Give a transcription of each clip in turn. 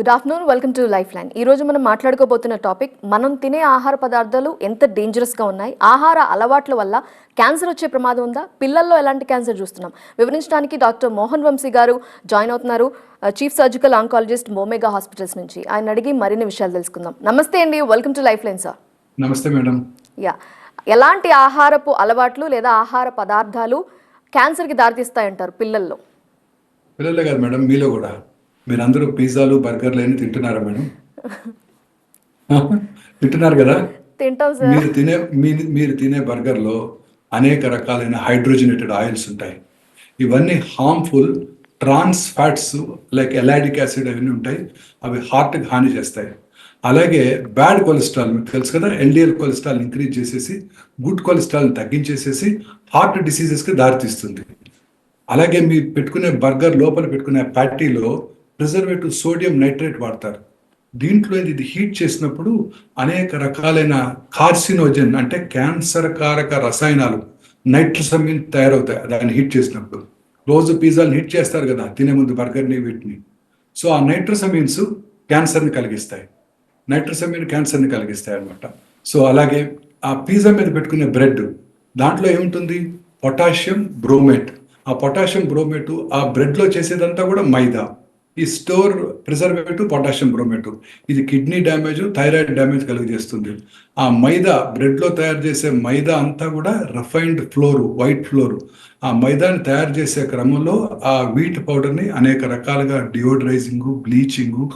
Good afternoon, welcome to life line. ఈ రోజు మనం మాట్లాడుకోబోతున్న టాపిక్, మనం తినే ఆహార పదార్థాలు ఎంత డేంజరస్గా ఉన్నాయి, ఆహార అలవాట్ల వల్ల క్యాన్సర్ వచ్చే ప్రమాదం ఉందా, పిల్లల్లో ఎలాంటి క్యాన్సర్ చూస్తున్నాం వివరించడానికి డాక్టర్ మోహన్ వంశీ గారు జాయిన్ అవుతున్నారు, చీఫ్ సర్జికల్ ఆంకాలజిస్ట్ మోమెగా హాస్పిటల్స్ నుంచి. ఆయన అడిగి మరిన్ని విషయాలు తెలుసుకుందాం. నమస్తే అండి, welcome to life line sir. నమస్తే మేడం. యా, ఎలాంటి ఆహారపు అలవాట్లు లేదా ఆహార పదార్థాలు క్యాన్సర్కి దారితీస్తాయంటారు పిల్లల్లో? పిల్లలే కాదు మేడం, మీలో కూడా. మీరందరూ పిజ్జాలు బర్గర్లు అని తింటున్నారా మేడం? తింటున్నారు కదా. తింటాం సార్. మీరు తినే బర్గర్లో అనేక రకాలైన హైడ్రోజనేటెడ్ ఆయిల్స్ ఉంటాయి. ఇవన్నీ harmful trans fats like elaidic acid అవన్నీ ఉంటాయి. అవి హార్ట్కి హాని చేస్తాయి. అలాగే బ్యాడ్ కొలెస్ట్రాల్, మీకు తెలుసు కదా, ఎల్డిఎల్ కొలెస్ట్రాల్ ఇంక్రీజ్ చేసేసి గుడ్ కొలెస్ట్రాల్ని తగ్గించేసేసి హార్ట్ డిసీజెస్కి దారితీస్తుంది. అలాగే మీరు పెట్టుకునే బర్గర్ లోపల పెట్టుకునే ప్యాటీలో ప్రిజర్వేటివ్ సోడియం నైట్రేట్ వాడతారు. దీంట్లో ఇది హీట్ చేసినప్పుడు అనేక రకాలైన కార్సినోజన్ అంటే క్యాన్సర్ కారక రసాయనాలు నైట్రోసమిన్ తయారవుతాయి దాన్ని హీట్ చేసినప్పుడు. రోజు పిజ్జాలు హీట్ చేస్తారు కదా తినే ముందు, బర్గర్ని వీటిని. సో ఆ నైట్రోసమిన్స్ క్యాన్సర్ని కలిగిస్తాయి. క్యాన్సర్ని కలిగిస్తాయి అనమాట. సో అలాగే ఆ పిజ్జా మీద పెట్టుకునే బ్రెడ్, దాంట్లో ఏముంటుంది? Potassium bromate. ఆ పొటాషియం బ్రోమేటు ఆ బ్రెడ్లో చేసేదంతా కూడా మైదా. ఈ స్టోర్ ప్రిజర్వేటివ్ పొటాషియం బ్రోమేటు ఇది కిడ్నీ డ్యామేజ్, థైరాయిడ్ డ్యామేజ్ కలిగజేస్తుంది. ఆ మైదా, బ్రెడ్లో తయారు చేసే మైదా అంతా కూడా రిఫైన్డ్ ఫ్లోర్, వైట్ ఫ్లోర్. ఆ మైదాని తయారు చేసే క్రమంలో ఆ వీట్ పౌడర్ని అనేక రకాలుగా డియోడ్రైజింగ్, బ్లీచింగు,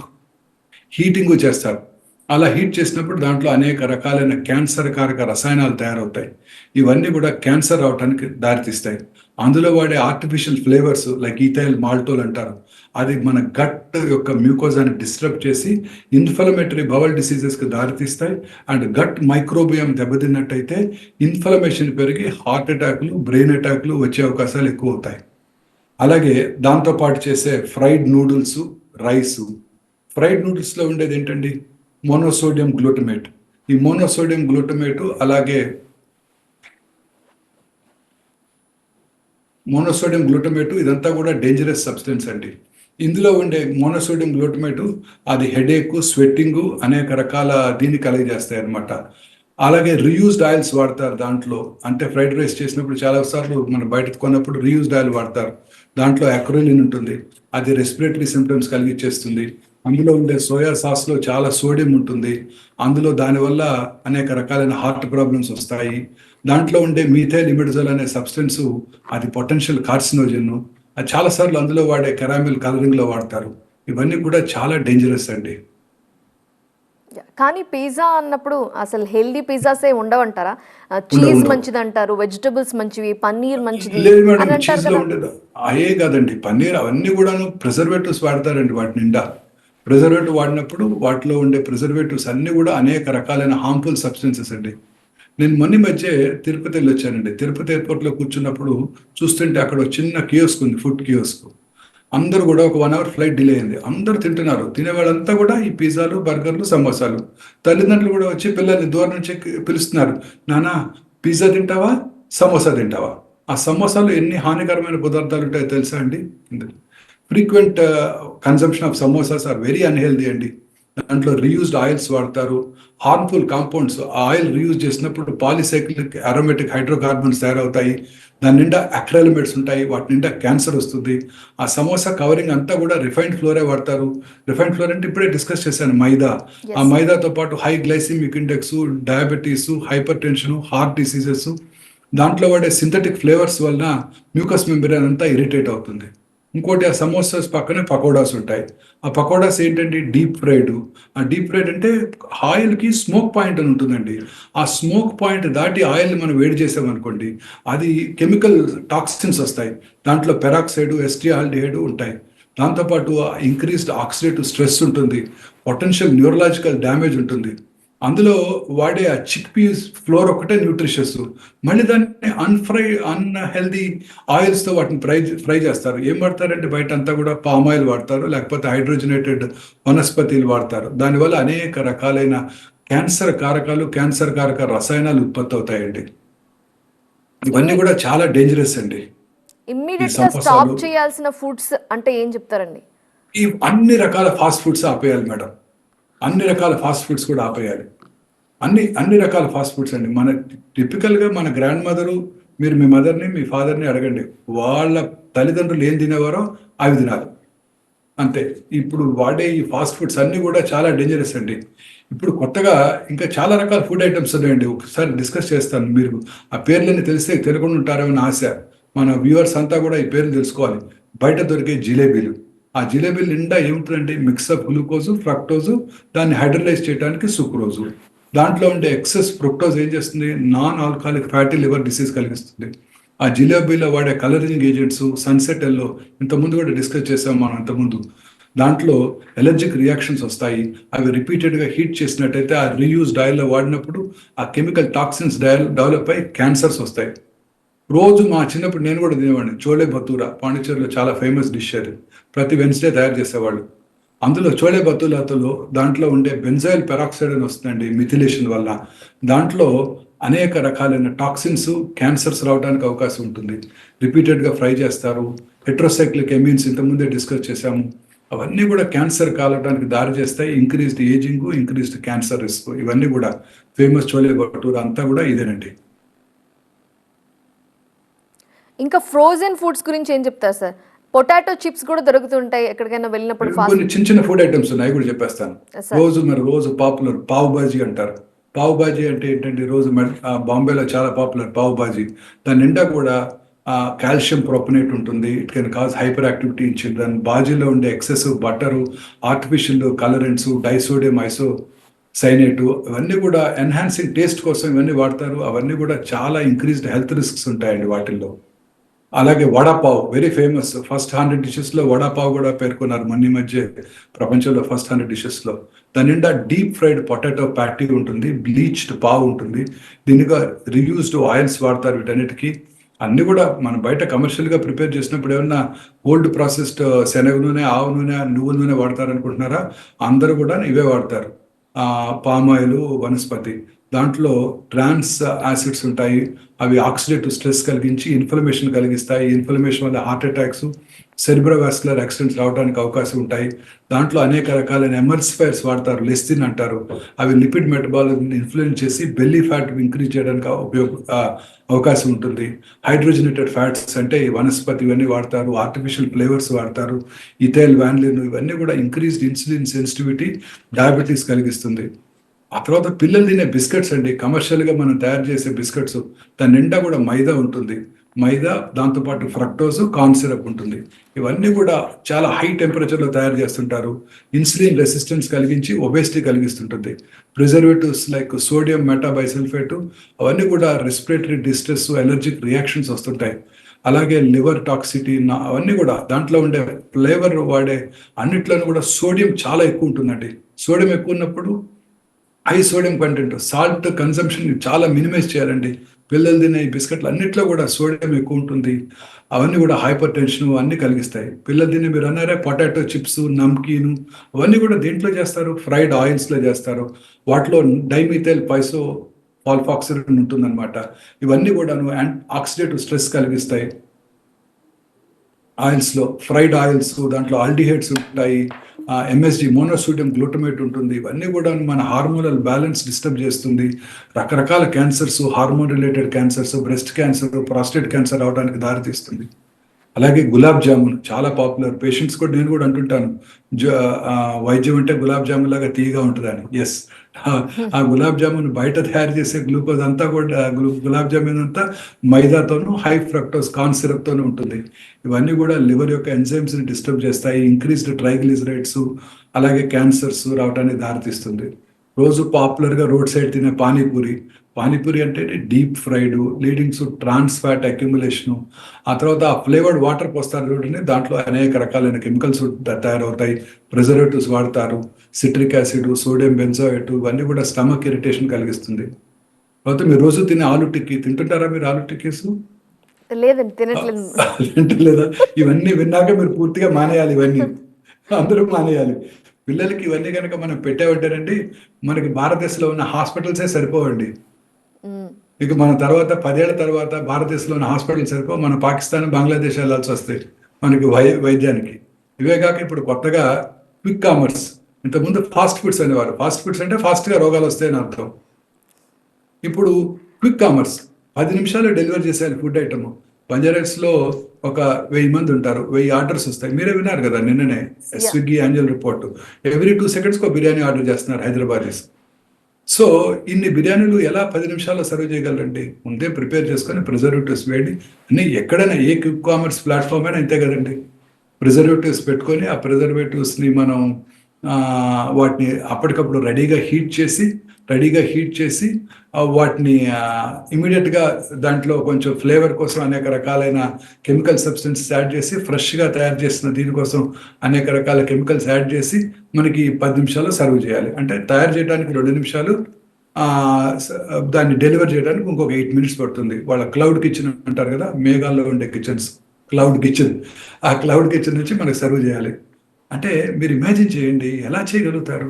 హీటింగు చేస్తారు. అలా హీట్ చేసినప్పుడు దాంట్లో అనేక రకాలైన క్యాన్సర్ కారక రసాయనాలు తయారవుతాయి. ఇవన్నీ కూడా క్యాన్సర్ అవడానికి దారితీస్తాయి. అందులో వాడే ఆర్టిఫిషియల్ ఫ్లేవర్స్ లైక్ ఈథైల్ మాల్టోల్ అంటారు. అది మన గట్ యొక్క మ్యూకోజాని డిస్టర్బ్ చేసి ఇన్ఫ్లమేటరీ బవల్ డిసీజెస్కి దారితీస్తాయి. అండ్ గట్ మైక్రోబియం దెబ్బతిన్నట్టయితే ఇన్ఫ్లమేషన్ పెరిగి హార్ట్ అటాక్లు, బ్రెయిన్ అటాక్లు వచ్చే అవకాశాలు ఎక్కువ అవుతాయి. అలాగే దాంతోపాటు చేసే ఫ్రైడ్ నూడిల్స్, రైసు. ఫ్రైడ్ నూడిల్స్లో ఉండేది ఏంటండి? Monosodium glutamate. ఈ మోనోసోడియం గ్లూటమేటు అలాగే ఇదంతా కూడా డేంజరస్ సబ్స్టెన్స్ అండి. ఇందులో ఉండే మోనోసోడియం గ్లూటమేటు అది హెడేక్, స్వెట్టింగ్, అనేక రకాల దీన్ని కలిగజేస్తాయి అనమాట. అలాగే రీయూజ్డ్ ఆయిల్స్ వాడతారు దాంట్లో. అంటే ఫ్రైడ్ రైస్ చేసినప్పుడు చాలాసార్లు మనం బయటకు కొన్నప్పుడు రీయూజ్డ్ ఆయిల్ వాడతారు. దాంట్లో అక్రోలిన్ ఉంటుంది, అది రెస్పిరేటరీ సిమ్టమ్స్ కలిగించేస్తుంది. అందులో ఉండే సోయా సాస్లో చాలా సోడియం ఉంటుంది. అందులో దానివల్ల అనేక రకాలైన హార్ట్ ప్రాబ్లమ్స్ వస్తాయి. దాంట్లో ఉండే మీథైల్ ఇమిడజోల్ అనే సబ్స్టెన్స్ అది పొటెన్షియల్ కార్సినోజన్. అది చాలాసార్లు అందులో వాడే కెరామిల్ కలరింగ్లో వాడతారు. ఇవన్నీ కూడా చాలా డేంజరస్ అండి. కానీ పిజ్జా అన్నప్పుడు అసలు హెల్దీ పిజ్జాసే ఉండవంటారా? చీజ్ మంచిది అంటారు, వెజిటబుల్స్ మంచివి, పన్నీర్ మంచిది లేదు మేడం, అని అంటారు చీజ్లో కదా. ఉండేది అయ్యే కాదండి. పన్నీర్ అవన్నీ కూడాను ప్రిజర్వేటివ్స్ వాడతారండి వాటి నిండా. ప్రిజర్వేటివ్ వాడినప్పుడు వాటిలో ఉండే ప్రిజర్వేటివ్స్ అన్నీ కూడా అనేక రకాలైన హార్మ్ఫుల్ సబ్స్టెన్సెస్ అండి. నేను మొన్న మధ్య తిరుపతి వెళ్ళి వచ్చానండి. తిరుపతి ఎయిర్పోర్ట్లో కూర్చున్నప్పుడు చూస్తుంటే అక్కడ ఒక చిన్న కియోస్క్ ఉంది, ఫుడ్ కియోస్క్. అందరూ కూడా ఒక 1 అవర్ ఫ్లైట్ డిలే అయింది. అందరూ తింటున్నారు. తినేవాళ్ళంతా కూడా ఈ పిజ్జాలు, బర్గర్లు, సమోసాలు. తల్లిదండ్రులు కూడా వచ్చి పిల్లల్ని దూరం నుంచి పిలుస్తున్నారు, నానా పిజ్జా తింటావా, సమోసా తింటావా? ఆ సమోసాలో ఎన్ని హానికరమైన పదార్థాలు ఉంటాయో తెలుసా అండి? Frequent consumption of samosas are very unhealthy అండి. దాంట్లో రీయూజ్డ్ ఆయిల్స్ వాడతారు, హార్మ్ఫుల్ కాంపౌండ్స్. ఆ ఆయిల్ రీయూజ్ చేసినప్పుడు పాలిసైక్లిక్ అరోమేటిక్ హైడ్రోకార్బన్స్ తయారవుతాయి. దాని నిండా అక్రాలిమేట్స్ ఉంటాయి, వాటి నిండా క్యాన్సర్ వస్తుంది. ఆ సమోసా కవరింగ్ అంతా కూడా రిఫైన్డ్ ఫ్లోరే వాడతారు. రిఫైన్డ్ ఫ్లోర్ అంటే ఇప్పుడే డిస్కస్ చేశాను, మైదా. ఆ మైదాతో పాటు high glycemic index, diabetes, hyper tension, heart diseases. దాంట్లో వాడే సింథటిక్ ఫ్లేవర్స్ వలన మ్యూకస్ మెంబ్రేన్ అంతా ఇరిటేట్ అవుతుంది. ఇంకోటి, ఆ సమోసాస్ పక్కనే పకోడాస్ ఉంటాయి. ఆ పకోడాస్ ఏంటంటే డీప్ ఫ్రైడ్. ఆ డీప్ ఫ్రైడ్ అంటే ఆయిల్కి స్మోక్ పాయింట్ అని ఉంటుందండి. ఆ స్మోక్ పాయింట్ దాటి ఆయిల్ని మనం వేడి చేసామనుకోండి, అది కెమికల్ టాక్సిన్స్ వస్తాయి. దాంట్లో పెరాక్సైడ్, ఎస్టిఆల్డిహైడ్ ఉంటాయి. దాంతోపాటు ఇంక్రీస్డ్ ఆక్సిడేటివ్ స్ట్రెస్ ఉంటుంది, పొటెన్షియల్ న్యూరలాజికల్ డ్యామేజ్ ఉంటుంది. అందులో వాడే ఆ చిక్ పీస్ ఫ్లోర్ ఒకటే న్యూట్రిషియస్. మళ్ళీ దాన్ని అన్హెల్దీ ఆయిల్స్తో వాటిని ఫ్రై చేస్తారు. ఏం వాడతారంటే బయట అంతా కూడా పామ్ ఆయిల్ వాడతారు, లేకపోతే హైడ్రోజనేటెడ్ వనస్పతిలు వాడతారు. దానివల్ల అనేక రకాలైన క్యాన్సర్ కారక రసాయనాలు ఉత్పత్తి అవుతాయండి. ఇవన్నీ కూడా చాలా డేంజరస్ అండి. ఈ ఇమ్మీడియట్ గా స్టాప్ సమోసాలు చేయాల్సిన ఫుడ్స్ అంటే ఏం చెప్తారండి? ఈ అన్ని రకాల ఫాస్ట్ ఫుడ్స్ ఆపేయాలి మేడం. అన్ని రకాల ఫాస్ట్ ఫుడ్స్ కూడా ఆపేయాలి. అన్ని రకాల ఫాస్ట్ ఫుడ్స్ అండి. మన టిపికల్గా మన గ్రాండ్ మదరు, మీరు మీ మదర్ని మీ ఫాదర్ని అడగండి, వాళ్ళ తల్లిదండ్రులు ఏం తినేవారో అవి తినాలి అంతే. ఇప్పుడు వాడే ఈ ఫాస్ట్ ఫుడ్స్ అన్ని కూడా చాలా డేంజరస్ అండి. ఇప్పుడు కొత్తగా ఇంకా చాలా రకాల ఫుడ్ ఐటమ్స్ ఉన్నాయండి. ఒకసారి డిస్కస్ చేస్తాను, మీరు ఆ పేర్లన్నీ తెలిస్తే తెలియకుండా ఉంటారేమని ఆశ. మన వ్యూవర్స్ అంతా కూడా ఈ పేర్లు తెలుసుకోవాలి. బయట దొరికే జిలేబీలు, ఆ జిలేబీలు నిండా ఏముంటుందంటే మిక్సప్ గ్లూకోజు, ఫ్రక్టోజు, దాన్ని హైడ్రలైజ్ చేయడానికి సుక్రోజు. దాంట్లో ఉండే ఎక్సెస్ ఫ్రక్టోజ్ ఏం చేస్తుంది, non alcoholic fatty liver disease కలిగిస్తుంది. ఆ జిలేబీలో వాడే కలరింగ్ ఏజెంట్స్, సన్సెట్ ఎల్లో ఇంతకుముందు కూడా డిస్కస్ చేసాం మనం ఇంతకుముందు. దాంట్లో ఎలర్జిక్ రియాక్షన్స్ వస్తాయి. అవి రిపీటెడ్గా హీట్ చేసినట్టయితే ఆ రీయూజ్డ్ ఆయిల్లో వాడినప్పుడు ఆ కెమికల్ టాక్సిన్స్ డెవలప్ అయ్యి క్యాన్సర్స్ వస్తాయి. రోజు మా చిన్నప్పుడు నేను కూడా తినేవాడిని చోలే భతూరా, పాండిచేరిలో చాలా ఫేమస్ డిష్ అది. ప్రతి వెన్స్డే తయారు చేసేవాళ్ళు. అందులో చోలే భతూరాలో దాంట్లో ఉండే బెంజాయిల్ పెరాక్సైడ్ అని వస్తుందండి మిథిలేషన్ వల్ల. దాంట్లో అనేక రకాలైన టాక్సిన్స్, క్యాన్సర్స్ రావడానికి అవకాశం ఉంటుంది. రిపీటెడ్గా ఫ్రై చేస్తారు. హెట్రోసైక్లిక్ ఎమీన్స్ ఇంతకుముందే డిస్కస్ చేశాము. అవన్నీ కూడా క్యాన్సర్ కాలడానికి దారి చేస్తాయి. Increased ageing, increased cancer risk, ఇవన్నీ కూడా ఫేమస్ చోలే భటూరా అంతా కూడా ఇదేనండి. ఇంకా ఫ్రోజన్ ఫుడ్స్ గురించి ఏం చెప్తారు సార్? పొటాటో చిప్స్ కూడా దొరుకుతుంటాయి ఎక్కడికైనా వెళ్ళినప్పుడు కొన్ని చిన్న చిన్న ఫుడ్ ఐటమ్స్ ఉన్నాయి, కూడా చెప్పేస్తాను. రోజు పాపులర్ పావ్ బాజీ అంటారు. పావ్ బాజీ అంటే ఏంటంటే రోజు బాంబేలో చాలా పాపులర్ పావ్ బాజీ. దాని నిండా కూడా కాల్షియం ప్రొపనేట్ ఉంటుంది. It can cause hyperactivity in children. బాజీలో ఉండే excessive butter, artificial colourants, disodium isocyanate, ఇవన్నీ కూడా ఎన్హాన్సింగ్ టేస్ట్ కోసం ఇవన్నీ వాడతారు. అవన్నీ కూడా చాలా ఇంక్రీజ్డ్ హెల్త్ రిస్క్స్ ఉంటాయండి వాటిల్లో. అలాగే వడాపావ్ వెరీ ఫేమస్. ఫస్ట్ 100 డిషెస్లో వడాపావ్ కూడా పేర్కొన్నారు మొన్న మధ్య, ప్రపంచంలో ఫస్ట్ 100 డిషెస్లో. దాని నిండా డీప్ ఫ్రైడ్ పొటాటో ప్యాటీ ఉంటుంది, బ్లీచ్డ్ పావ్ ఉంటుంది. దీనిగా రియూజ్డ్ ఆయిల్స్ వాడతారు వీటన్నిటికీ. అన్నీ కూడా మనం బయట కమర్షియల్గా ప్రిపేర్ చేసినప్పుడు ఏమన్నా ఓల్డ్ ప్రాసెస్డ్ శనగ నూనె, ఆవు నూనె, నువ్వుల నూనె వాడతారు అనుకుంటున్నారా? అందరూ కూడా ఇవే వాడతారు. Palm oil vanaspati. దాంట్లో ట్రాన్స్ యాసిడ్స్ ఉంటాయి. అవి ఆక్సిడేటివ్ స్ట్రెస్ కలిగించి ఇన్ఫ్లమేషన్ కలిగిస్తాయి. ఇన్ఫ్లమేషన్ వల్ల హార్ట్ అటాక్స్, సెరిబ్రోవాస్కులర్ యాక్సిడెంట్స్ రావడానికి అవకాశం ఉంటాయి. దాంట్లో అనేక రకాలైన ఎమల్సిఫైర్స్ వాడతారు, లెస్టిన్ అంటారు. అవి లిపిడ్ మెటబాలిజంని ఇన్ఫ్లుయెన్స్ చేసి బెల్లీ ఫ్యాట్ ఇంక్రీజ్ చేయడానికి అవకాశం ఉంటుంది. హైడ్రోజనేటెడ్ ఫ్యాట్స్ అంటే వనస్పతి ఇవన్నీ వాడతారు. ఆర్టిఫిషియల్ ఫ్లేవర్స్ వాడతారు. ఇథైల్ వ్యాన్లిన్ ఇవన్నీ కూడా ఇంక్రీజ్డ్ ఇన్సులిన్ సెన్సిటివిటీ, డయాబెటీస్ కలిగిస్తుంది. ఆ తర్వాత పిల్లలు తినే బిస్కెట్స్ అండి, కమర్షియల్గా మనం తయారు చేసే బిస్కెట్స్, దాని నిండా కూడా మైదా ఉంటుంది. మైదా, దాంతోపాటు ఫ్రక్టోజ్, కార్న్ సిరప్ ఉంటుంది. ఇవన్నీ కూడా చాలా హై టెంపరేచర్లో తయారు చేస్తుంటారు. ఇన్సులిన్ రెసిస్టెన్స్ కలిగించి ఒబేసిటీ కలిగిస్తుంటుంది. ప్రిజర్వేటివ్స్ లైక్ సోడియం మెటాబైసల్ఫేట్, అవన్నీ కూడా రెస్పిరేటరీ డిస్ట్రెస్, ఎలర్జిక్ రియాక్షన్స్ వస్తుంటాయి. అలాగే లివర్ టాక్సిటీ, అవన్నీ కూడా దాంట్లో ఉండే ఫ్లేవర్ వాడే అన్నిట్లోనూ కూడా సోడియం చాలా ఎక్కువ ఉంటుందండి. సోడియం ఎక్కువ ఉన్నప్పుడు high sodium content, salt consumption చాలా మినిమైజ్ చేయాలండి. పిల్లలు తినే బిస్కెట్లు అన్నిట్లో కూడా సోడియం ఎక్కువ ఉంటుంది. అవన్నీ కూడా హైపర్ టెన్షన్ అన్నీ కలిగిస్తాయి. పిల్లలు తినే మీరు అన్నారే పొటాటో చిప్స్, నమ్కీను, అవన్నీ కూడా దేంట్లో చేస్తారు? ఫ్రైడ్ ఆయిల్స్లో చేస్తారు. వాటిలో డైమిథైల్ పైసో పాల్ఫాక్సిలిన్ ఉంటుందన్నమాట. ఇవన్నీ కూడా ఆక్సిడేటివ్ స్ట్రెస్ కలిగిస్తాయి. ఆయిల్స్లో ఫ్రైడ్ ఆయిల్స్, దాంట్లో ఆల్డిహైడ్స్ ఉంటాయి, ఎంఎస్జి మోనోసోడియం గ్లూటమేట్ ఉంటుంది. ఇవన్నీ కూడా మన హార్మోనల్ బ్యాలెన్స్ డిస్టర్బ్ చేస్తుంది. రకరకాల cancers, hormone related cancers, breast cancer, prostate cancer అవడానికి దారితీస్తుంది. అలాగే గులాబ్ జామున్ చాలా పాపులర్. పేషెంట్స్ కూడా నేను కూడా అంటుంటాను, వైద్యం అంటే గులాబ్ జామున్ లాగా తీయగా ఉంటుందని. ఎస్, ఆ గులాబ్ జామున్ బయట తయారు చేసే గ్లూకోజ్ అంతా కూడా గులాబ్ జామున్ అంతా మైదాతోనూ, హై ఫ్రక్టోస్ కార్న్ సిరప్తోనూ ఉంటుంది. ఇవన్నీ కూడా లివర్ యొక్క ఎంజైమ్స్ని డిస్టర్బ్ చేస్తాయి. ఇంక్రీజ్డ్ ట్రైగ్లిజరైడ్స్, అలాగే క్యాన్సర్స్ రావడానికి దారితీస్తుంది. రోజు పాపులర్గా రోడ్ సైడ్ తినే పానీపూరి అంటే deep fried, leading to trans fat accumulation. ఆ తర్వాత ఆ ఫ్లేవర్డ్ వాటర్ పోస్తారు చూడండి, దాంట్లో అనేక రకాలైన కెమికల్స్ తయారవుతాయి. ప్రిజర్వేటివ్స్ వాడతారు. సిట్రిక్ యాసిడ్, సోడియం బెంజోయేట్, ఇవన్నీ కూడా స్టమక్ ఇరిటేషన్ కలిగిస్తుంది. తర్వాత మీరు రోజు తినే ఆలు టిక్కీ తింటుంటారా? మీరు ఆలు టిక్కీస్ లేదండి, తినట్లేదు. తింటలేదా? ఇవన్నీ విన్నాక మీరు పూర్తిగా మానేయాలి. ఇవన్నీ అందరూ మానేయాలి. పిల్లలకి ఇవన్నీ కనుక మనం పెట్టామంటేనండి, మనకి భారతదేశంలో ఉన్న హాస్పిటల్సే సరిపోవండి. ఇక మన తర్వాత 10 ఏళ్ల తర్వాత భారతదేశంలో ఉన్న హాస్పిటల్ సరిపో, మన పాకిస్తాన్, బంగ్లాదేశ్ వెళ్ళాల్సి వస్తాయి మనకి వైద్యానికి. ఇవే కాక ఇప్పుడు కొత్తగా క్విక్ కామర్స్, ఇంతకుముందు ఫాస్ట్ ఫుడ్స్ అనేవారు. ఫాస్ట్ ఫుడ్స్ అంటే ఫాస్ట్గా రోగాలు వస్తాయని అర్థం. ఇప్పుడు క్విక్ కామర్స్ 10 నిమిషాలు డెలివర్ చేసేయాలి ఫుడ్ ఐటమ్. బంజారాస్లో ఒక 1000 మంది ఉంటారు, 1000 ఆర్డర్స్ వస్తాయి. మీరే విన్నారు కదా నిన్ననే స్విగ్గీ యాన్యువల్ రిపోర్ట్. ఎవ్రీ 2 సెకండ్స్కి ఒక బిర్యానీ ఆర్డర్ చేస్తున్నారు హైదరాబాదీస్. సో ఇన్ని బిర్యానీలు ఎలా 10 నిమిషాల్లో సర్వ్ చేయగలరండి? ముందే ప్రిపేర్ చేసుకొని ప్రిజర్వేటివ్స్ వేయండి. అన్ని ఎక్కడైనా ఏ క్విక్ కామర్స్ ప్లాట్ఫామ్ అయినా అంతే కదండి. ప్రిజర్వేటివ్స్ పెట్టుకొని ఆ ప్రిజర్వేటివ్స్ని మనం వాటిని అప్పటికప్పుడు రెడీగా హీట్ చేసి వాటిని ఇమీడియట్గా దాంట్లో కొంచెం ఫ్లేవర్ కోసం అనేక రకాలైన కెమికల్ సబ్స్టెన్సెస్ యాడ్ చేసి, ఫ్రెష్గా తయారు చేసిన దీనికోసం అనేక రకాల కెమికల్స్ యాడ్ చేసి మనకి 10 నిమిషాల్లో సర్వ్ చేయాలి. అంటే తయారు చేయడానికి 2 నిమిషాలు, దాన్ని డెలివర్ చేయడానికి ఇంకొక 8 మినిట్స్ పడుతుంది. వాళ్ళ క్లౌడ్ కిచెన్ అంటారు కదా, మేఘాల్లో ఉండే కిచెన్స్, క్లౌడ్ కిచెన్. ఆ క్లౌడ్ కిచెన్ నుంచి మనకి సర్వ్ చేయాలి. అంటే మీరు ఇమాజిన్ చేయండి ఎలా చేయగలుగుతారు.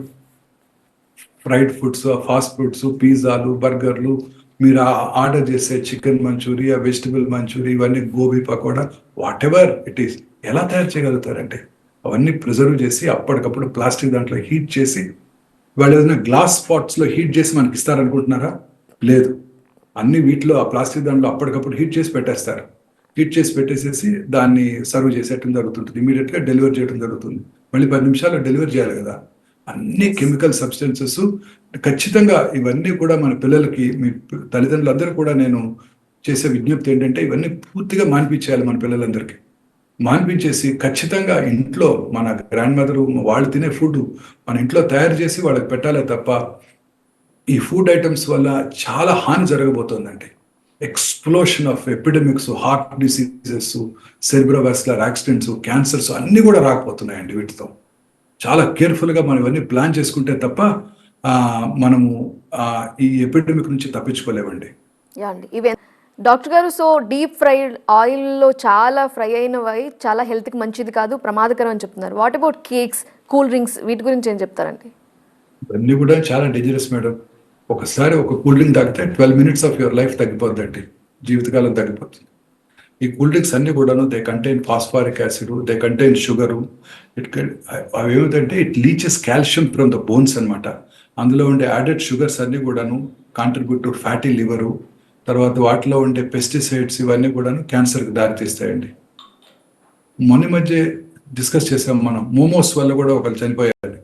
ఫ్రైడ్ ఫుడ్స్, ఫాస్ట్ ఫుడ్స్, పిజ్జాలు, బర్గర్లు, మీరు ఆర్డర్ చేసే చికెన్ మంచూరియా, వెజిటబుల్ మంచూరియా, ఇవన్నీ gobi pakoda, what ever it is, ఎలా తయారు చేయగలుగుతారంటే అవన్నీ ప్రిజర్వ్ చేసి అప్పటికప్పుడు ప్లాస్టిక్ దాంట్లో హీట్ చేసి, వాళ్ళు ఏదైనా గ్లాస్ పాట్స్లో హీట్ చేసి మనకి ఇస్తారనుకుంటున్నారా? లేదు. అన్ని వీటిలో ఆ ప్లాస్టిక్ దాంట్లో అప్పటికప్పుడు హీట్ చేసి పెట్టేస్తారు. హీట్ చేసి పెట్టేసేసి దాన్ని సర్వ్ చేసేయటం జరుగుతుంటుంది. ఇమీడియట్గా డెలివర్ చేయడం జరుగుతుంది. మళ్ళీ 10 నిమిషాల్లో డెలివర్ చేయాలి కదా. అన్ని కెమికల్ సబ్స్టెన్సెస్ ఖచ్చితంగా. ఇవన్నీ కూడా మన పిల్లలకి, మీ తల్లిదండ్రులందరూ కూడా నేను చేసే విజ్ఞప్తి ఏంటంటే ఇవన్నీ పూర్తిగా మాన్పించేయాలి మన పిల్లలందరికీ. మాన్పించేసి ఖచ్చితంగా ఇంట్లో మన గ్రాండ్ మదరు వాళ్ళు తినే ఫుడ్ మన ఇంట్లో తయారు చేసి వాళ్ళకి పెట్టాలే తప్ప ఈ ఫుడ్ ఐటమ్స్ వల్ల చాలా హాని జరగబోతోందండి. Explosion of epidemics, heart diseases, cerebrovascular accidents, cancers అన్నీ కూడా రాకపోతున్నాయండి వీటితో. చాలా కేర్ఫుల్గా మనం ఇవన్నీ ప్లాన్ చేసుకుంటే తప్ప మనము ఈ ఎపిడమిక్ నుంచి తప్పించుకోలేమండి. అండి ఇవే డాక్టర్ గారు, సో డీప్ ఫ్రైడ్ ఆయిల్లో చాలా ఫ్రై అయినవి చాలా హెల్త్కి మంచిది కాదు, ప్రమాదకరం అని చెప్తున్నారు. What about cakes, cool drinks, వీటి గురించి ఏం చెప్తారండి? ఇవన్నీ కూడా చాలా డేంజరస్ మేడం. ఒకసారి ఒక కూల్ డ్రింక్ తాగితే 12 మినిట్స్ ఆఫ్ యువర్ లైఫ్ తగ్గిపోద్దండి, జీవితకాలం తగ్గిపోతుంది. ఈ కూల్ డ్రింక్స్ అన్ని కూడాను they contain phosphoric acid, they contain sugar. అవి ఏమిటంటే it lychees calcium from the bones అనమాట. అందులో ఉండే యాడెడ్ షుగర్స్ అన్ని కూడాను కాంట్రిబ్యూట్ టు ఫ్యాటీ లివరు. తర్వాత వాటిలో ఉండే పెస్టిసైడ్స్ ఇవన్నీ కూడాను క్యాన్సర్కి దారితీస్తాయండి. మొన్న మధ్య డిస్కస్ చేసాం మనం, మోమోస్ వల్ల కూడా ఒకరు చనిపోయారు.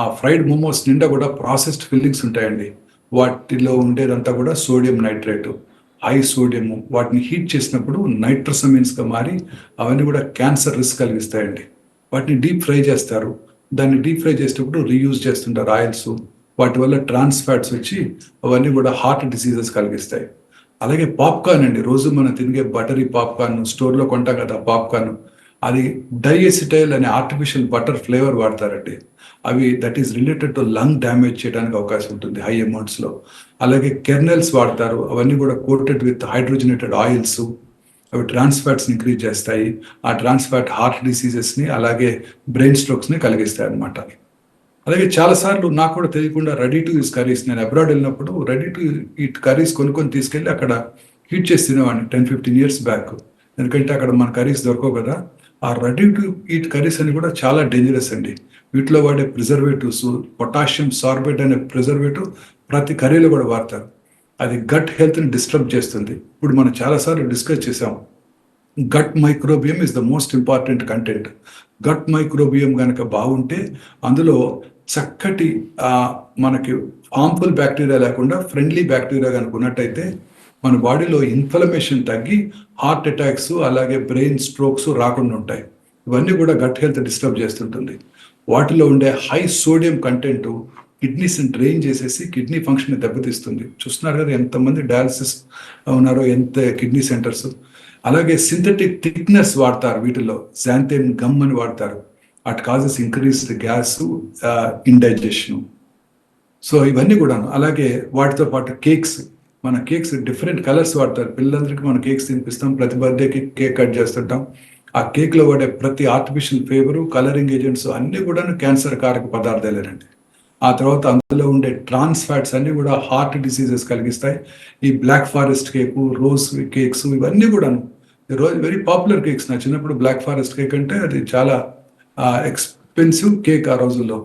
ఆ ఫ్రైడ్ మోమోస్ నిండా కూడా ప్రాసెస్డ్ ఫిల్లింగ్స్ ఉంటాయండి. వాటిలో ఉండేదంతా కూడా సోడియం నైట్రేట్, హై సోడియం. వాటిని హీట్ చేసినప్పుడు నైట్రోసమిన్స్గా మారి అవన్నీ కూడా క్యాన్సర్ రిస్క్ కలిగిస్తాయండి. వాటిని డీప్ ఫ్రై చేస్తారు. దాన్ని డీప్ ఫ్రై చేసేటప్పుడు రీయూజ్ చేస్తుంటారు ఆయిల్స్. వాటి వల్ల ట్రాన్స్ ఫ్యాట్స్ వచ్చి అవన్నీ కూడా హార్ట్ డిసీజెస్ కలిగిస్తాయి. అలాగే పాప్కార్న్ అండి, రోజు మనం తిరిగే బటరీ పాప్కార్న్, స్టోర్లో కొంటాం కదా పాప్కార్న్, అది డైఎసిటైల్ అనే ఆర్టిఫిషియల్ బటర్ ఫ్లేవర్ వాడతారండి. అవి that is related to lung damage చేయడానికి అవకాశం ఉంటుంది హై అమౌంట్స్లో. అలాగే కెర్నెల్స్ వాడతారు, అవన్నీ కూడా కోటెడ్ విత్ హైడ్రోజనేటెడ్ ఆయిల్స్. అవి ట్రాన్స్ ఫ్యాట్స్ని ఇంక్రీజ్ చేస్తాయి. ఆ ట్రాన్స్ ఫ్యాట్ హార్ట్ డిసీజెస్ని అలాగే బ్రెయిన్ స్ట్రోక్స్ని కలిగిస్తాయి అనమాట. అలాగే చాలాసార్లు నాకు కూడా తెలియకుండా రెడీ టు యూస్ కర్రీస్, నేను అబ్రాడ్ వెళ్ళినప్పుడు రెడీ టు ఈట్ కర్రీస్ కొనుక్కొని తీసుకెళ్ళి అక్కడ హీట్ చేసి తినేవాడిని 10-15 ఇయర్స్ బ్యాక్. ఎందుకంటే అక్కడ మన కర్రీస్ దొరకవు కదా. ఆ రెడీ టు ఈట్ కర్రీస్ అని కూడా చాలా డేంజరస్ అండి. వీటిలో వాడే ప్రిజర్వేటివ్స్, పొటాషియం సార్బేట్ అనే ప్రిజర్వేటివ్ ప్రతి కర్రీలో కూడా వాడతారు. అది గట్ హెల్త్ని డిస్టర్బ్ చేస్తుంది. ఇప్పుడు మనం చాలాసార్లు డిస్కస్ చేసాం, gut microbiome is the most important content. Gut microbiome కనుక బాగుంటే అందులో చక్కటి మనకి హార్మ్ఫుల్ బ్యాక్టీరియా లేకుండా ఫ్రెండ్లీ బ్యాక్టీరియా కనుక ఉన్నట్టయితే మన బాడీలో ఇన్ఫ్లమేషన్ తగ్గి హార్ట్ అటాక్స్ అలాగే బ్రెయిన్ స్ట్రోక్స్ రాకుండా ఉంటాయి. ఇవన్నీ కూడా గట్ హెల్త్ డిస్టర్బ్ చేస్తుంటుంది. వాటిలో ఉండే హై సోడియం కంటెంట్ కిడ్నీస్ని డ్రైన్ చేసేసి కిడ్నీ ఫంక్షన్ దెబ్బతీస్తుంది. చూస్తున్నారు కదా ఎంతమంది డయాలసిస్ ఉన్నారో, ఎంత కిడ్నీ సెంటర్స్. అలాగే సింథటిక్ థిక్నెస్ వాడతారు, వీటిలో శాంథైన్ గమ్ అని వాడతారు. At causes increased gas, indigestion. So ఇవన్నీ కూడాను. అలాగే వాటితో పాటు కేక్స్, మన కేక్స్ డిఫరెంట్ కలర్స్ వాడతారు. పిల్లలందరికీ మనం కేక్స్ తినిపిస్తాం, ప్రతి బర్త్డేకి కేక్ కట్ చేస్తుంటాం. ఆ కేక్లో వాడే ప్రతి ఆర్టిఫిషియల్ ఫ్లేవరు, కలరింగ్ ఏజెంట్స్ అన్నీ కూడా క్యాన్సర్ కారక పదార్థాలేనండి. ఆ తర్వాత అందులో ఉండే ట్రాన్స్ ఫ్యాట్స్ అన్నీ కూడా హార్ట్ డిసీజెస్ కలిగిస్తాయి. ఈ black forest cake, rose cakes ఇవన్నీ కూడాను రోజు వెరీ పాపులర్ కేక్స్. నా చిన్నప్పుడు బ్లాక్ ఫారెస్ట్ కేక్ అంటే అది చాలా ఎక్స్పెన్సివ్ కేక్ ఆ రోజుల్లో.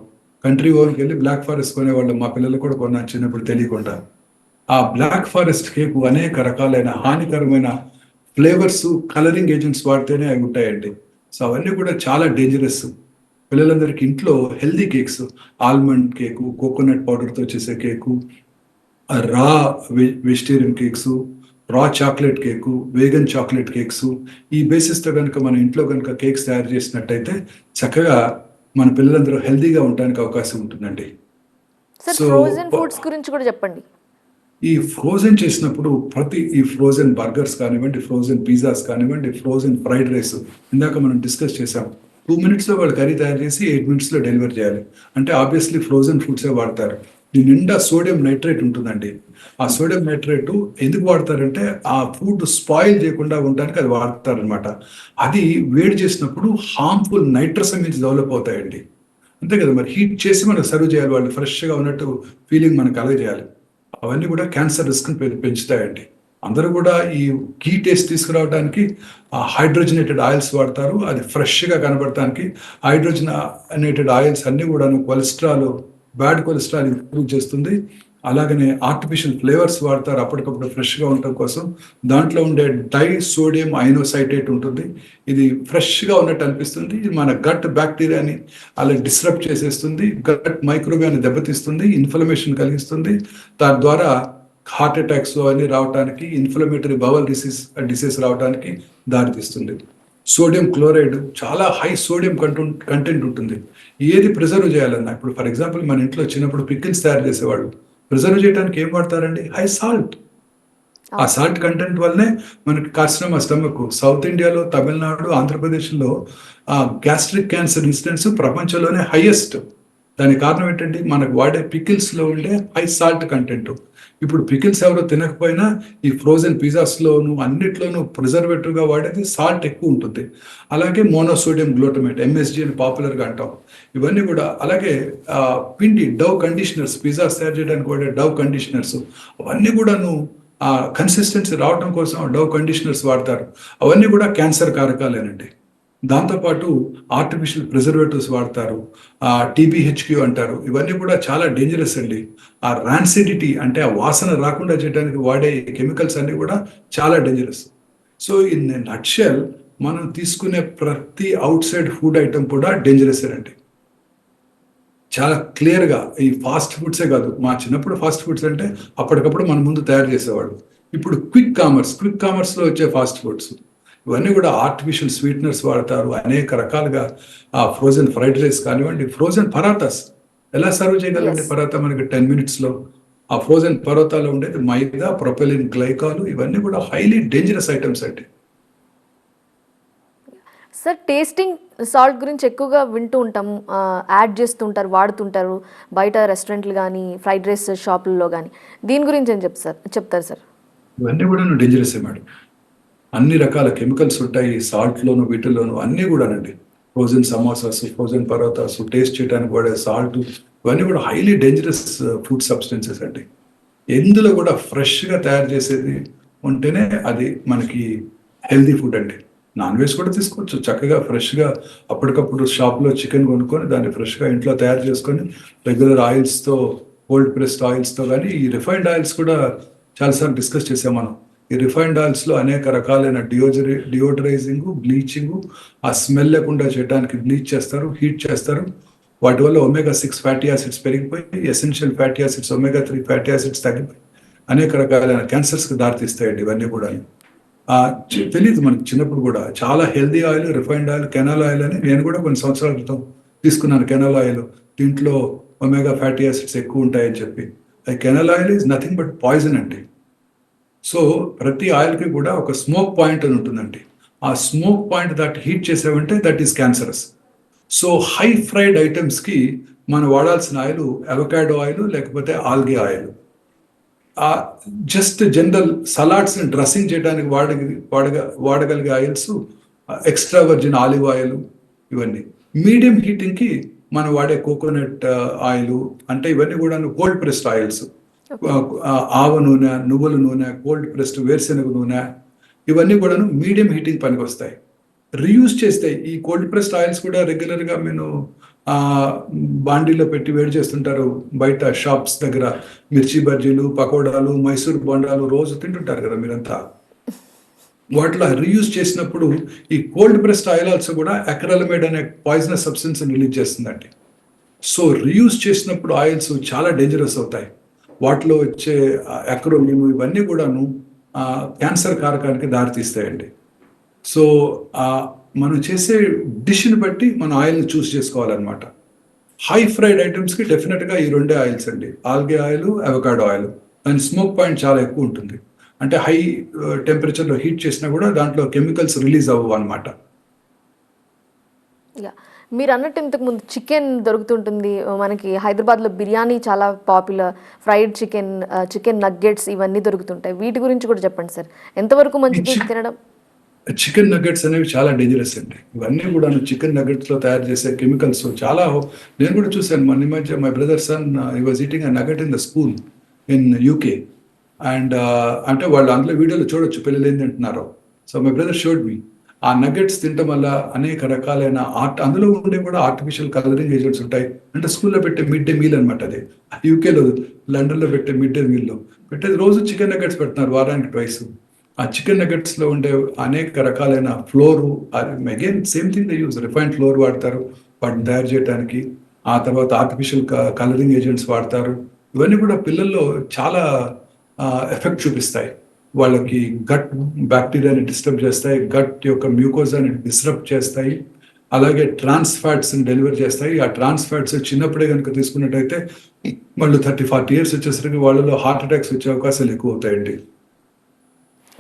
కంట్రీ ఓవర్కి వెళ్ళి బ్లాక్ ఫారెస్ట్ కొనేవాళ్ళు, మా పిల్లలు కూడా కొన్నాను చిన్నప్పుడు తెలియకుండా. ఆ బ్లాక్ ఫారెస్ట్ కేక్ అనేక రకాలైన హానికరమైన ఫ్లేవర్స్, కలరింగ్ ఏజెంట్స్ వాడితేనే అవి ఉంటాయండి. సో అవన్నీ కూడా చాలా డేంజరస్. పిల్లలందరికీ ఇంట్లో healthy cakes, almond cake, coconut పౌడర్తో చేసే cake, raw vegetarian cakes, raw chocolate cake, vegan chocolate cakes, ఈ బేసిస్తో కనుక మన ఇంట్లో కనుక కేక్స్ తయారు చేసినట్టయితే చక్కగా మన పిల్లలందరూ హెల్దీగా ఉండడానికి అవకాశం ఉంటుందండి. సార్ సో ఫ్రోజన్ ఫుడ్స్ గురించి కూడా చెప్పండి. ఈ ఫ్రోజన్ చేసినప్పుడు ఈ ఫ్రోజన్ బర్గర్స్ కానివ్వండి, ఫ్రోజన్ పిజ్జాస్ కానివ్వండి, ఫ్రోజన్ ఫ్రైడ్ రైస్ ఇందాక మనం డిస్కస్ చేసాం. 2 minutesలో వాళ్ళు కర్రీ తయారు చేసి 8 minutesలో డెలివర్ చేయాలి. అంటే ఆబ్వియస్లీ ఫ్రోజన్ ఫుడ్సే వాడతారు. దీని నిండా సోడియం నైట్రేట్ ఉంటుందండి. ఆ సోడియం నైట్రేట్ ఎందుకు వాడతారంటే ఆ ఫుడ్ స్పాయిల్ చేయకుండా ఉండడానికి అది వాడతారనమాట. అది వేడి చేసినప్పుడు హార్మ్ఫుల్ నైట్రసమిన్స్ డెవలప్ అవుతాయండి. అంతే కదా, మరి హీట్ చేసి మనకు సర్వ్ చేయాలి, వాళ్ళు ఫ్రెష్గా ఉన్నట్టు ఫీలింగ్ మనకు కలగజేయాలి. అవన్నీ కూడా క్యాన్సర్ రిస్క్ పెంచుతాయండి. అందరూ కూడా ఈ కీ టేస్ట్ తీసుకురావడానికి హైడ్రోజనేటెడ్ ఆయిల్స్ వాడతారు. అది ఫ్రెష్గా కనబడటానికి హైడ్రోజనేటెడ్ ఆయిల్స్ అన్నీ కూడా బ్యాడ్ కొలెస్ట్రాల్ ఇంప్రూవ్ చేస్తుంది. అలాగనే ఆర్టిఫిషియల్ ఫ్లేవర్స్ వాడతారు అప్పటికప్పుడు ఫ్రెష్గా ఉండటం కోసం. దాంట్లో ఉండే డైసోడియం ఐనోసైటేట్ ఉంటుంది. ఇది ఫ్రెష్గా ఉన్నట్టు అనిపిస్తుంది. ఇది మన గట్ బ్యాక్టీరియాని అలా డిస్రప్ట్ చేసేస్తుంది, గట్ మైక్రోబియాని దెబ్బతీస్తుంది, ఇన్ఫ్లమేషన్ కలిగిస్తుంది. దాని ద్వారా హార్ట్ అటాక్స్ అన్ని రావడానికి, ఇన్ఫ్లమేటరీ బవల్ డిసీజ్ రావడానికి దారితీస్తుంది. సోడియం క్లోరైడ్ చాలా హై సోడియం కంటెంట్ ఉంటుంది. ఏది ప్రిజర్వ్ చేయాలన్నా, ఇప్పుడు ఫర్ ఎగ్జాంపుల్ మన ఇంట్లో చిన్నప్పుడు పికిల్స్ తయారు చేసేవాళ్ళు, ప్రిజర్వ్ చేయడానికి ఏం వాడతారండి? High salt. ఆ సాల్ట్ కంటెంట్ వల్లనే మనకి కార్సినోమా స్టమక్. సౌత్ ఇండియాలో, తమిళనాడు, ఆంధ్రప్రదేశ్లో గ్యాస్ట్రిక్ క్యాన్సర్ ఇన్సిడెన్స్ ప్రపంచంలోనే హైయెస్ట్. దానికి కారణం ఏంటంటే మనకు వాడే పికిల్స్లో ఉండే హై సాల్ట్ కంటెంట్. ఇప్పుడు పికిల్స్ ఎవరో తినకపోయినా ఈ ఫ్రోజన్ పిజ్జాస్లోను అన్నిట్లోనూ ప్రిజర్వేటివ్గా వాడేది సాల్ట్ ఎక్కువ ఉంటుంది. అలాగే మోనోసోడియం గ్లూటమేట్, ఎంఎస్జీ అని పాపులర్గా అంటాం. ఇవన్నీ కూడా అలాగే పిండి డవ్ కండిషనర్స్, పిజ్జాస్ తయారు చేయడానికి వాడే డవ్ కండిషనర్స్, అవన్నీ కూడాను కన్సిస్టెన్సీ రావడం కోసం డవ్ కండిషనర్స్ వాడతారు. అవన్నీ కూడా క్యాన్సర్ కారకాలేనండి. దాంతోపాటు ఆర్టిఫిషియల్ ప్రిజర్వేటివ్స్ వాడతారు, టీబీహెచ్క్యూ అంటారు. ఇవన్నీ కూడా చాలా డేంజరస్ అండి. ఆ ర్యాన్సిడిటీ అంటే ఆ వాసన రాకుండా చేయడానికి వాడే కెమికల్స్ అన్ని కూడా చాలా డేంజరస్. సో ఇన్ నట్షెల్ మనం తీసుకునే ప్రతి అవుట్ సైడ్ ఫుడ్ ఐటమ్ కూడా డేంజరస్ అండి. చాలా క్లియర్గా ఈ ఫాస్ట్ ఫుడ్సే కాదు, మా చిన్నప్పుడు ఫాస్ట్ ఫుడ్స్ అంటే అప్పటికప్పుడు మన ముందు తయారు చేసేవాడు. ఇప్పుడు క్విక్ కామర్స్లో వచ్చే ఫాస్ట్ ఫుడ్స్ ఇవన్నీ కూడా ఆర్టిఫిషియల్ స్వీట్నర్స్ వాడతారు. అనేక రకాలుగా ఫ్రోజన్ ఫ్రైడ్ రైస్ కానివ్వండి, ఫ్రోజన్ పరాతాస్ ఎలా సర్వ్ చేయగలండి? పరాతా మనకి 10 minutesలో. ఆ ఫ్రోజన్ పరోటాలో ఉండేది మైదా, ప్రొపెలిన్ గ్లైకాల్, ఇవన్నీ కూడా హైలీ డేంజరస్ ఐటమ్స్ అండి. సార్ టేస్టింగ్ సాల్ట్ గురించి ఎక్కువగా వింటూ ఉంటాము, యాడ్ చేస్తుంటారు, వాడుతుంటారు బయట రెస్టారెంట్లు కానీ ఫ్రైడ్ రైస్ షాపుల్లో కానీ. దీని గురించి ఏం చెప్తారు సార్? ఇవన్నీ కూడా డేంజరస్ మేడం. అన్ని రకాల కెమికల్స్ ఉంటాయి సాల్ట్లోను, వీటిల్లోను అన్నీ కూడానండి. Frozen samosas, frozen parottas, taste చేయడానికి వాడే సాల్ట్, ఇవన్నీ కూడా హైలీ డేంజరస్ ఫుడ్ సబ్స్టెన్సెస్ అండి. ఎందులో కూడా ఫ్రెష్గా తయారు చేసేది ఉంటేనే అది మనకి హెల్దీ ఫుడ్ అండి. నాన్ వెజ్ కూడా తీసుకోవచ్చు చక్కగా ఫ్రెష్గా. అప్పటికప్పుడు షాప్లో చికెన్ కొనుక్కొని దాన్ని ఫ్రెష్గా ఇంట్లో తయారు చేసుకొని రెగ్యులర్ ఆయిల్స్తో, కోల్డ్ ప్రెస్డ్ ఆయిల్స్తో. కానీ ఈ రిఫైన్డ్ ఆయిల్స్ కూడా చాలాసార్లు డిస్కస్ చేసాం మనం. ఈ రిఫైన్డ్ ఆయిల్స్లో అనేక రకాలైన డియోడరైజింగ్, బ్లీచింగ్, ఆ స్మెల్ లేకుండా చేయడానికి బ్లీచ్ చేస్తారు, హీట్ చేస్తారు. వాటి వల్ల omega-6 ఫ్యాటీ యాసిడ్స్ పెరిగిపోయి essential fatty acids, omega-3 fatty acids తగ్గిపోయి అనేక రకాలైన క్యాన్సర్స్కి దారితీస్తాయండి ఇవన్నీ కూడా. తెలియదు మనకి చిన్నప్పుడు కూడా చాలా healthy oil, refined oil, canola oil అని నేను కూడా కొన్ని సంవత్సరాల క్రితం తీసుకున్నాను. కెనాల్ ఆయిల్ దీంట్లో ఒమేగా ఫ్యాటీ యాసిడ్స్ ఎక్కువ ఉంటాయని చెప్పి. Canola oil is nothing but poison అండి. సో ప్రతి ఆయిల్కి కూడా ఒక స్మోక్ పాయింట్ అని ఉంటుందండి. ఆ స్మోక్ పాయింట్ దట్ హీట్ చేసామంటే that is cancerous. So high fried ఐటమ్స్కి మనం వాడాల్సిన ఆయిల్ అవకాడో ఆయిల్, లేకపోతే ఆల్గే ఆయిల్. జస్ట్ జనరల్ సలాడ్స్ని డ్రెస్సింగ్ చేయడానికి వాడగలిగే oils extra virgin olive oil. ఇవన్నీ మీడియం హీటింగ్కి మనం వాడే కోకోనట్ ఆయిల్, అంటే ఇవన్నీ కూడా కోల్డ్ ప్రెస్డ్ ఆయిల్స్. ఆవ నూనె, నువ్వుల నూనె, కోల్డ్ ప్రెస్డ్ వేరుశెనగ నూనె, ఇవన్నీ కూడాను మీడియం హీటింగ్ పనికి వస్తాయి. రీయూజ్ చేస్తే ఈ కోల్డ్ ప్రెస్డ్ ఆయిల్స్ కూడా రెగ్యులర్గా నేను ఆ, బాండీలో పెట్టి వేడి చేస్తుంటారు బయట షాప్స్ దగ్గర. మిర్చి బజ్జీలు, పకోడాలు, మైసూర్ బొండాలు రోజు తింటుంటారు కదా మీరంతా. వాటిలో రీయూజ్ చేసినప్పుడు ఈ కోల్డ్ ప్రెస్డ్ ఆయిల్ ఆల్సో కూడా అక్రలమైడ్ అనే పాయిజనస్ సబ్స్టెన్స్ రిలీజ్ చేస్తుందండి. సో రీయూజ్ చేసినప్పుడు ఆయిల్స్ చాలా డేంజరస్ అవుతాయి. వాటిలో వచ్చే అక్రోలియం ఇవన్నీ కూడాను క్యాన్సర్ కారకానికి దారితీస్తాయండి. సో మనం చేసే డిష్ని బట్టి మన ఆయిల్ని చూస్ చేసుకోవాలన్నమాట. హై ఫ్రైడ్ ఐటమ్స్కి డెఫినెట్గా ఈ రెండే ఆయిల్స్ అండి, ఆల్గే ఆయిల్, అవకాడో ఆయిల్. దాని స్మోక్ పాయింట్ చాలా ఎక్కువ ఉంటుంది. అంటే హై టెంపరేచర్లో హీట్ చేసినా కూడా దాంట్లో కెమికల్స్ రిలీజ్ అవ్వవు అనమాట. యా, మీరు అన్నట్టు ఇంతకు ముందు చికెన్ దొరుకుతుంటుంది మనకి. హైదరాబాద్లో బిర్యానీ చాలా popular, fried chicken, chicken nuggets ఇవన్నీ దొరుకుతుంటాయి. వీటి గురించి కూడా చెప్పండి సార్, ఎంతవరకు మంచిది తినడం? చికెన్ నగ్గెట్స్ అనేవి చాలా డేంజరస్ అండి. ఇవన్నీ కూడా చికెన్ నగ్గెట్స్లో తయారు చేసే కెమికల్స్ చాలా. నేను కూడా చూశాను మన ఈ మధ్య, my brother son he was eating a nugget in the school in UK. And అంటే వాళ్ళు అందులో వీడియోలో చూడొచ్చు పిల్లలు ఏం తింటున్నారో. So my brother showed me. ఆ నగ్గెట్స్ తినడం వల్ల అనేక రకాలైన అందులో ఉండే కూడా ఆర్టిఫిషియల్ కలరింగ్ ఏజెంట్స్ ఉంటాయి. అంటే స్కూల్లో పెట్టే మిడ్ డే మీల్ అనమాట అది. యూకేలో లండన్లో పెట్టే మిడ్ డే మీల్లో పెట్టేది రోజు చికెన్ నగ్గెట్స్ పెడుతున్నారు వారానికి ట్వైస్. ఆ చికెన్ నగ్గెట్స్లో ఉండే అనేక రకాలైన floor, again same thing they use refined floor వాడతారు వాటిని తయారు చేయడానికి. ఆ తర్వాత ఆర్టిఫిషియల్ కలరింగ్ ఏజెంట్స్ వాడతారు. ఇవన్నీ కూడా పిల్లల్లో చాలా ఎఫెక్ట్ చూపిస్తాయి. వాళ్ళకి గట్ బ్యాక్టీరియాని డిస్టర్బ్ చేస్తాయి, గట్ యొక్క మ్యూకోజాని డిస్టర్బ్ చేస్తాయి, అలాగే ట్రాన్స్ ఫ్యాట్స్ని డెలివర్ చేస్తాయి. ఆ ట్రాన్స్ ఫ్యాట్స్ చిన్నప్పుడే కనుక తీసుకున్నట్టయితే వాళ్ళు 30-40 years వచ్చేసరికి వాళ్ళలో హార్ట్ అటాక్స్ వచ్చే అవకాశాలు ఎక్కువ అవుతాయండి.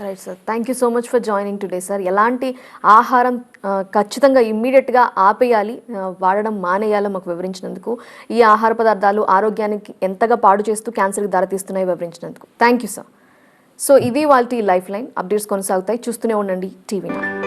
Right sir, thank you so much for joining today sir. ఎలాంటి ఆహారం ఖచ్చితంగా ఇమ్మీడియట్గా ఆపేయాలి, వాడడం మానేయాలో మాకు వివరించినందుకు, ఈ ఆహార పదార్థాలు ఆరోగ్యానికి ఎంతగా పాడు చేస్తూ క్యాన్సర్కి దారితీస్తున్నాయో వివరించినందుకు థ్యాంక్ యూ సార్. సో ఇది వాళ్ళ లైఫ్ లైన్. అప్డేట్స్ కొనసాగుతాయి, చూస్తూనే ఉండండి టీవీ9.